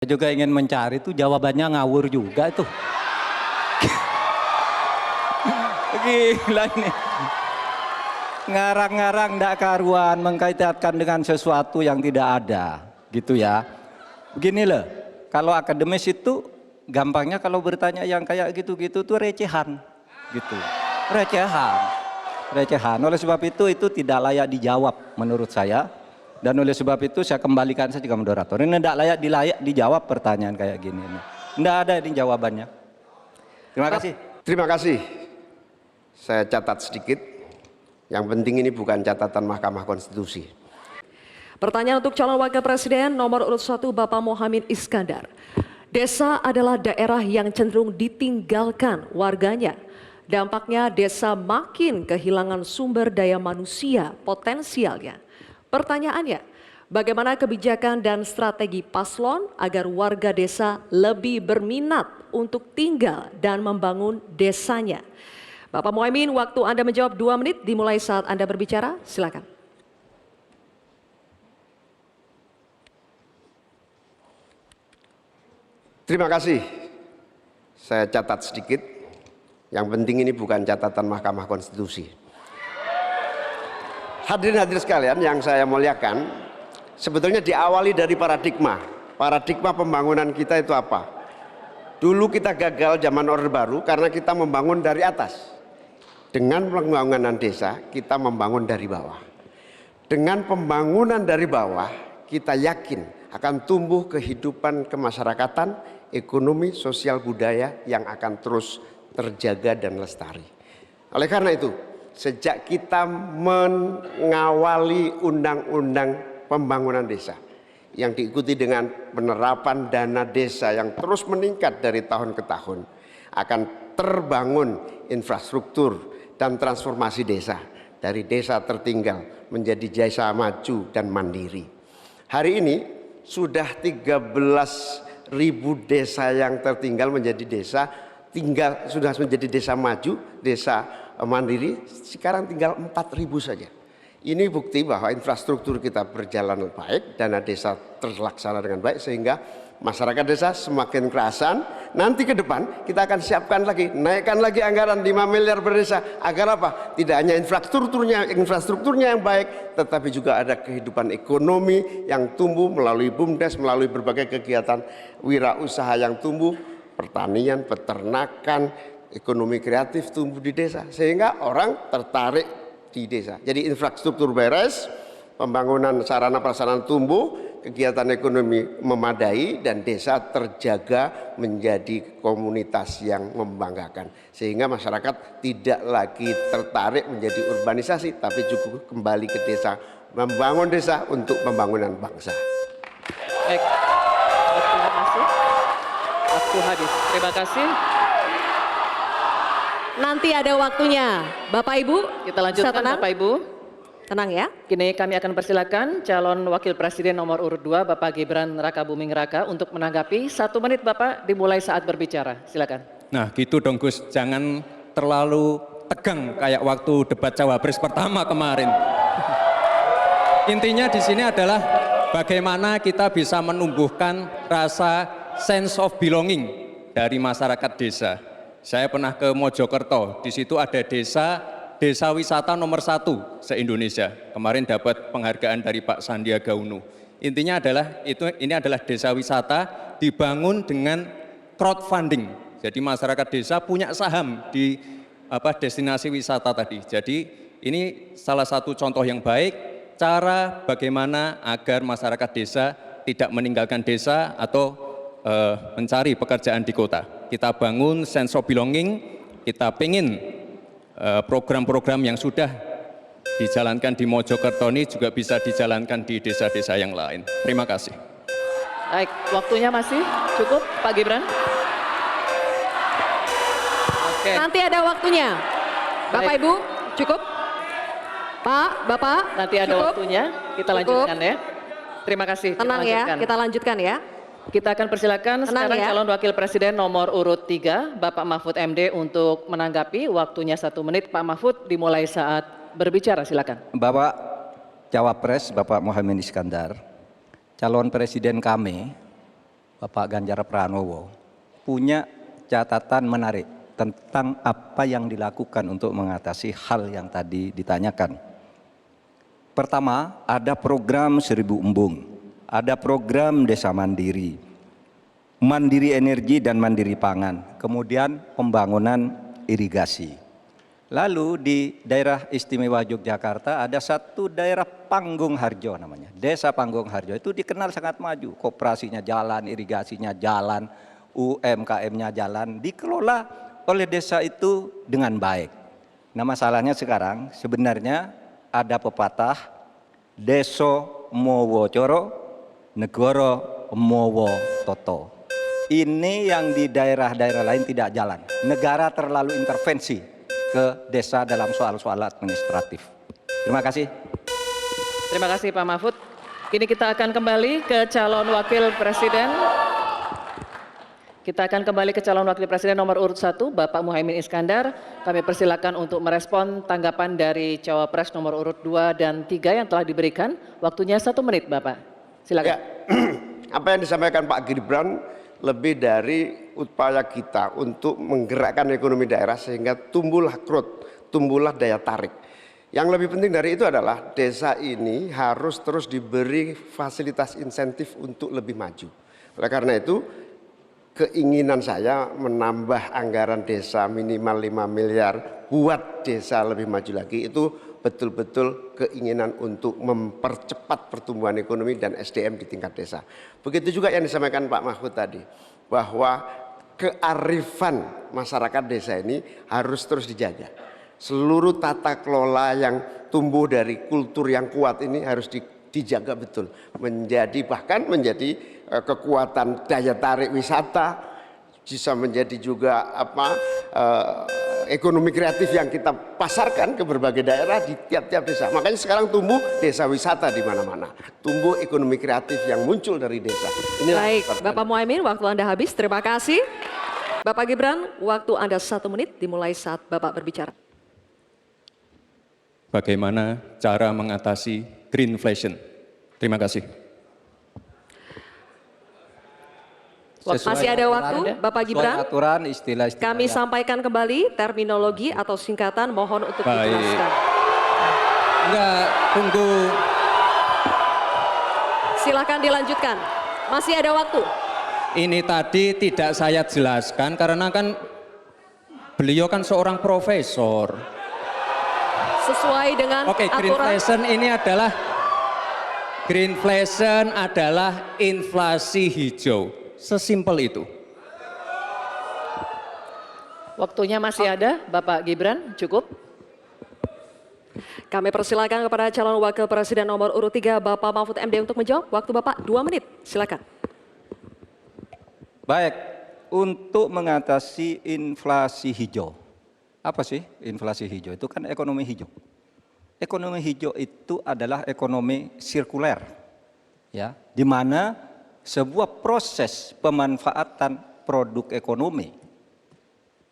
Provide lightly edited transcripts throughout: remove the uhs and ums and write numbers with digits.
Saya juga ingin mencari itu jawabannya ngawur juga itu. Gila ini. Ngarang-ngarang ndak karuan mengkaitkan dengan sesuatu yang tidak ada, gitu ya. Begini loh, kalau akademis itu gampangnya kalau bertanya yang kayak gitu-gitu tuh recehan, gitu. Recehan. Oleh sebab itu tidak layak dijawab menurut saya. Dan oleh sebab itu saya kembalikan saja ke moderator. Ini tidak layak dijawab pertanyaan kayak gini. Tidak ada ini jawabannya. Terima kasih. Terima kasih. Saya catat sedikit. Yang penting ini bukan catatan Mahkamah Konstitusi. Pertanyaan untuk calon wakil presiden nomor urut 1 Bapak Muhaimin Iskandar. Desa adalah daerah yang cenderung ditinggalkan warganya. Dampaknya desa makin kehilangan sumber daya manusia potensialnya. Pertanyaannya, bagaimana kebijakan dan strategi paslon agar warga desa lebih berminat untuk tinggal dan membangun desanya? Bapak Muhaimin, waktu Anda menjawab 2 menit dimulai saat Anda berbicara, silakan. Terima kasih. Saya catat sedikit. Yang penting ini bukan catatan Mahkamah Konstitusi. Hadirin sekalian yang saya muliakan, sebetulnya diawali dari paradigma. Paradigma pembangunan kita itu apa? Dulu kita gagal zaman Orde Baru karena kita membangun dari atas. Dengan pembangunan desa, kita membangun dari bawah. Dengan pembangunan dari bawah, kita yakin akan tumbuh kehidupan kemasyarakatan, ekonomi, sosial, budaya yang akan terus terjaga dan lestari. Oleh karena itu, sejak kita mengawali undang-undang pembangunan desa yang diikuti dengan penerapan dana desa yang terus meningkat dari tahun ke tahun, akan terbangun infrastruktur dan transformasi desa dari desa tertinggal menjadi desa maju dan mandiri. Hari ini sudah 13.000 desa yang tertinggal menjadi desa tinggal, sudah menjadi desa maju, desa mandiri, sekarang tinggal 4.000 saja. Ini bukti bahwa infrastruktur kita berjalan baik, dana desa terlaksana dengan baik, sehingga masyarakat desa semakin kerasan. Nanti ke depan kita akan siapkan lagi, naikkan lagi anggaran 5 miliar per desa. Agar apa? Tidak hanya infrastrukturnya yang baik, tetapi juga ada kehidupan ekonomi yang tumbuh melalui BUMDes, melalui berbagai kegiatan wirausaha yang tumbuh, pertanian, peternakan, ekonomi kreatif tumbuh di desa, sehingga orang tertarik di desa. Jadi infrastruktur beres, pembangunan sarana prasarana tumbuh, kegiatan ekonomi memadai, dan desa terjaga menjadi komunitas yang membanggakan. Sehingga masyarakat tidak lagi tertarik menjadi urbanisasi, tapi juga kembali ke desa, membangun desa untuk pembangunan bangsa. Baik, terima kasih. Waktu habis. Terima kasih. Nanti ada waktunya. Bapak Ibu, Kita lanjutkan Bapak Ibu. tenang ya. Kini kami akan persilakan calon wakil presiden nomor urut 2 Bapak Gibran Rakabuming Raka untuk menanggapi. 1 menit Bapak dimulai saat berbicara. Silakan. Nah gitu dong Gus, jangan terlalu tegang kayak waktu debat cawapres pertama kemarin. Intinya di sini adalah bagaimana kita bisa menumbuhkan rasa sense of belonging dari masyarakat desa. Saya pernah ke Mojokerto, di situ ada desa wisata nomor 1 se-Indonesia. Kemarin dapat penghargaan dari Pak Sandiaga Uno. Intinya adalah ini adalah desa wisata dibangun dengan crowdfunding. Jadi masyarakat desa punya saham di destinasi wisata tadi. Jadi ini salah satu contoh yang baik cara bagaimana agar masyarakat desa tidak meninggalkan desa atau mencari pekerjaan di kota. Kita bangun sense of belonging, kita pengen program-program yang sudah dijalankan di Mojokerto ini juga bisa dijalankan di desa-desa yang lain. Terima kasih. Baik, waktunya masih cukup Pak Gibran. Oke. Nanti ada waktunya. Bapak Baik. Ibu, cukup? Pak, Bapak, Nanti ada cukup? waktunya, kita lanjutkan ya. Terima kasih. Kita Tenang ya, lanjutkan. kita lanjutkan ya. Kita akan persilakan Tenang sekarang ya. calon wakil presiden nomor urut 3 Bapak Mahfud MD untuk menanggapi. Waktunya 1 menit. Pak Mahfud dimulai saat berbicara, silakan. Bapak Cawapres, Bapak Muhaimin Iskandar, calon presiden kami Bapak Ganjar Pranowo punya catatan menarik tentang apa yang dilakukan untuk mengatasi hal yang tadi ditanyakan. Pertama, ada program 1000 embung, ada program desa mandiri, mandiri energi dan mandiri pangan, kemudian pembangunan irigasi. Lalu di daerah istimewa Yogyakarta ada satu daerah Panggung Harjo namanya, Desa Panggung Harjo, itu dikenal sangat maju, koperasinya jalan, irigasinya jalan, UMKM-nya jalan, dikelola oleh desa itu dengan baik. Nah masalahnya sekarang sebenarnya ada pepatah, Deso mowo coro, negoro mowo toto. Ini yang di daerah-daerah lain tidak jalan. Negara terlalu intervensi ke desa dalam soal-soal administratif. Terima kasih. Terima kasih Pak Mahfud. Kini kita akan kembali ke calon wakil presiden. Kita akan kembali ke calon wakil presiden nomor urut 1, Bapak Muhaimin Iskandar. Kami persilakan untuk merespon tanggapan dari cawapres nomor urut 2 dan 3 yang telah diberikan. Waktunya 1 menit, Bapak. Silakan. Ya, apa yang disampaikan Pak Gibran lebih dari upaya kita untuk menggerakkan ekonomi daerah sehingga tumbuhlah growth, tumbuhlah daya tarik. Yang lebih penting dari itu adalah desa ini harus terus diberi fasilitas insentif untuk lebih maju. Oleh karena itu, keinginan saya menambah anggaran desa minimal 5 miliar buat desa lebih maju lagi, itu betul-betul keinginan untuk mempercepat pertumbuhan ekonomi dan SDM di tingkat desa. Begitu juga yang disampaikan Pak Mahfud tadi, bahwa kearifan masyarakat desa ini harus terus dijaga. Seluruh tata kelola yang tumbuh dari kultur yang kuat ini harus dijaga betul, bahkan menjadi kekuatan daya tarik wisata, bisa menjadi juga ekonomi kreatif yang kita pasarkan ke berbagai daerah di tiap-tiap desa. Makanya sekarang tumbuh desa wisata di mana-mana, tumbuh ekonomi kreatif yang muncul dari desa. Inilah. Baik, Bapak Muhaimin, waktu Anda habis. Terima kasih. Bapak Gibran, waktu Anda 1 menit dimulai saat Bapak berbicara. Bagaimana cara mengatasi greenflation? Terima kasih. Masih ada waktu, Bapak Gibran. Aturan, istilah-istilah Kami sampaikan kembali terminologi atau singkatan, mohon untuk Baik. dijelaskan. Enggak, tunggu. Silakan dilanjutkan. Masih ada waktu. Ini tadi tidak saya jelaskan karena kan beliau kan seorang profesor. Sesuai dengan Oke, aturan. greenflation adalah inflasi hijau. Sesimpel itu. Waktunya masih ada, Bapak Gibran, cukup. Kami persilakan kepada calon wakil presiden nomor urut 3, Bapak Mahfud MD untuk menjawab. Waktu Bapak 2 menit, silakan. Baik, untuk mengatasi inflasi hijau. Apa sih inflasi hijau? Itu kan ekonomi hijau. Ekonomi hijau itu adalah ekonomi sirkuler, ya, di mana sebuah proses pemanfaatan produk ekonomi,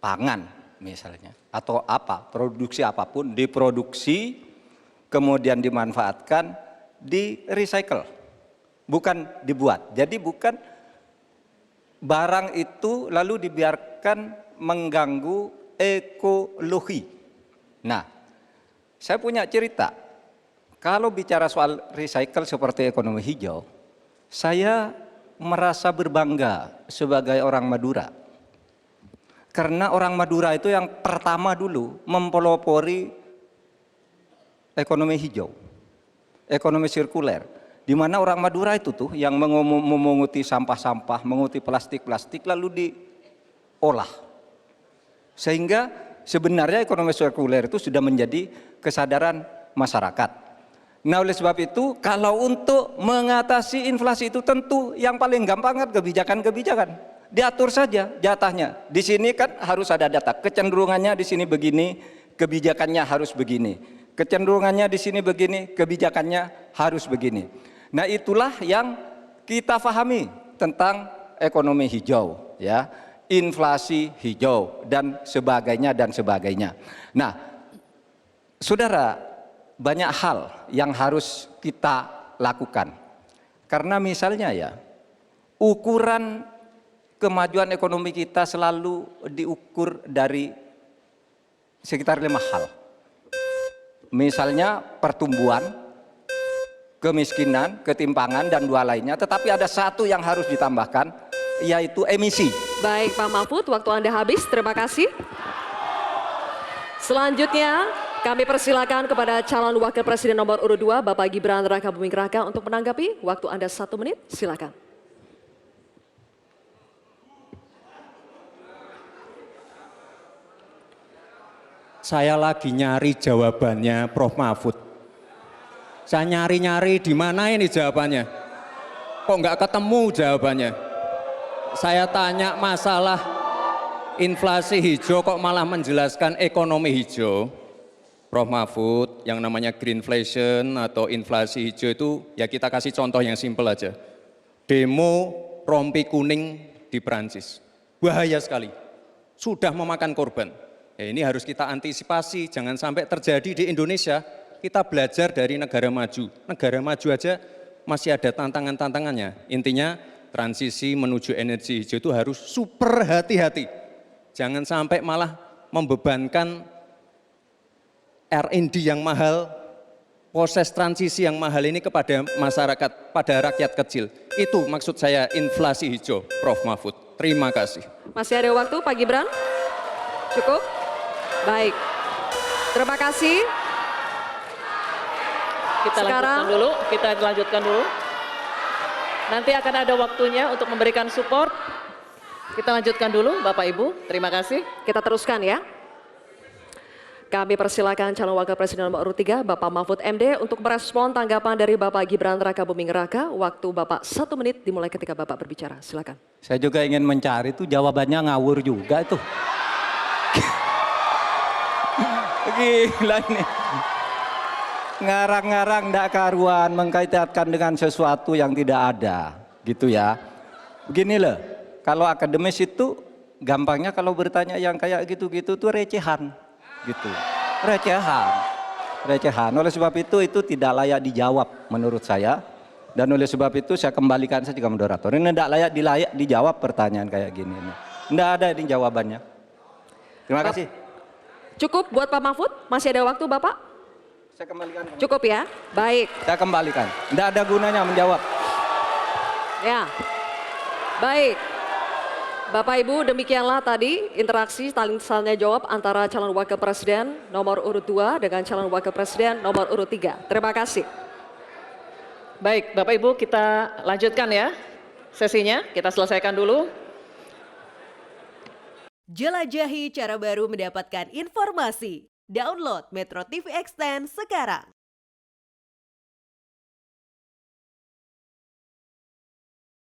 pangan misalnya, atau produksi apapun, diproduksi, kemudian dimanfaatkan, di recycle, bukan dibuat. Jadi bukan barang itu lalu dibiarkan mengganggu ekologi. Nah, saya punya cerita, kalau bicara soal recycle seperti ekonomi hijau, saya merasa berbangga sebagai orang Madura. Karena orang Madura itu yang pertama dulu mempelopori ekonomi hijau, ekonomi sirkuler. Di mana orang Madura itu tuh yang memunguti sampah-sampah, menguti plastik-plastik lalu diolah. Sehingga sebenarnya ekonomi sirkuler itu sudah menjadi kesadaran masyarakat. Nah oleh sebab itu kalau untuk mengatasi inflasi itu tentu yang paling gampang kan kebijakan-kebijakan. Diatur saja jatahnya. Di sini kan harus ada data. Kecenderungannya di sini begini, kebijakannya harus begini. Kecenderungannya di sini begini, kebijakannya harus begini. Nah itulah yang kita pahami tentang ekonomi hijau, ya, inflasi hijau dan sebagainya dan sebagainya. Nah, saudara, banyak hal yang harus kita lakukan. Karena misalnya ya, ukuran kemajuan ekonomi kita selalu diukur dari sekitar 5 hal. Misalnya pertumbuhan, kemiskinan, ketimpangan, dan 2 lainnya. Tetapi ada satu yang harus ditambahkan, yaitu emisi. Baik Pak Mahfud, waktu Anda habis. Terima kasih. Selanjutnya kami persilakan kepada calon wakil presiden nomor urut 2 Bapak Gibran Rakabuming Raka untuk menanggapi. Waktu Anda 1 menit, silakan. Saya lagi nyari jawabannya Prof. Mahfud. Saya nyari-nyari di mana ini jawabannya. Kok nggak ketemu jawabannya. Saya tanya masalah inflasi hijau kok malah menjelaskan ekonomi hijau. Prof. Mahfud, yang namanya greenflation atau inflasi hijau itu ya kita kasih contoh yang simpel aja. Demo rompi kuning di Perancis. Bahaya sekali. Sudah memakan korban. Ya, ini harus kita antisipasi, jangan sampai terjadi di Indonesia. Kita belajar dari negara maju. Negara maju aja masih ada tantangan-tantangannya. Intinya transisi menuju energi hijau itu harus super hati-hati. Jangan sampai malah membebankan R&D yang mahal, proses transisi yang mahal ini kepada masyarakat, pada rakyat kecil. Itu maksud saya inflasi hijau, Prof. Mahfud. Terima kasih. Masih ada waktu Pak Gibran? Cukup? Baik. Terima kasih. Kita lanjutkan dulu. Nanti akan ada waktunya untuk memberikan support. Kita lanjutkan dulu Bapak Ibu. Terima kasih. Kita teruskan ya. Kami persilakan calon wakil presiden nomor urut 3 Bapak Mahfud MD untuk merespon tanggapan dari Bapak Gibran Rakabuming Raka. Waktu Bapak 1 menit dimulai ketika Bapak berbicara. Silakan. Saya juga ingin mencari itu jawabannya ngawur juga itu. Gila ini. Ngarang-ngarang ndak karuan, mengkaitkan dengan sesuatu yang tidak ada, gitu ya. Begini loh, kalau akademis itu gampangnya kalau bertanya yang kayak gitu-gitu tuh recehan, gitu. Recehan. Oleh sebab itu tidak layak dijawab menurut saya. Dan oleh sebab itu saya kembalikan saja ke moderator. Ini tidak layak dijawab pertanyaan kayak gini. Tidak ada ini jawabannya. Terima kasih. Cukup buat Pak Mahfud? Masih ada waktu Bapak? Saya kembalikan. Cukup ya? Baik. Saya kembalikan. Tidak ada gunanya menjawab. Ya. Baik. Bapak Ibu, demikianlah tadi interaksi tanya jawab antara calon wakil presiden nomor urut 2 dengan calon wakil presiden nomor urut 3. Terima kasih. Baik, Bapak Ibu kita lanjutkan ya sesinya. Kita selesaikan dulu. Jelajahi cara baru mendapatkan informasi. Download Metro TV Extend sekarang.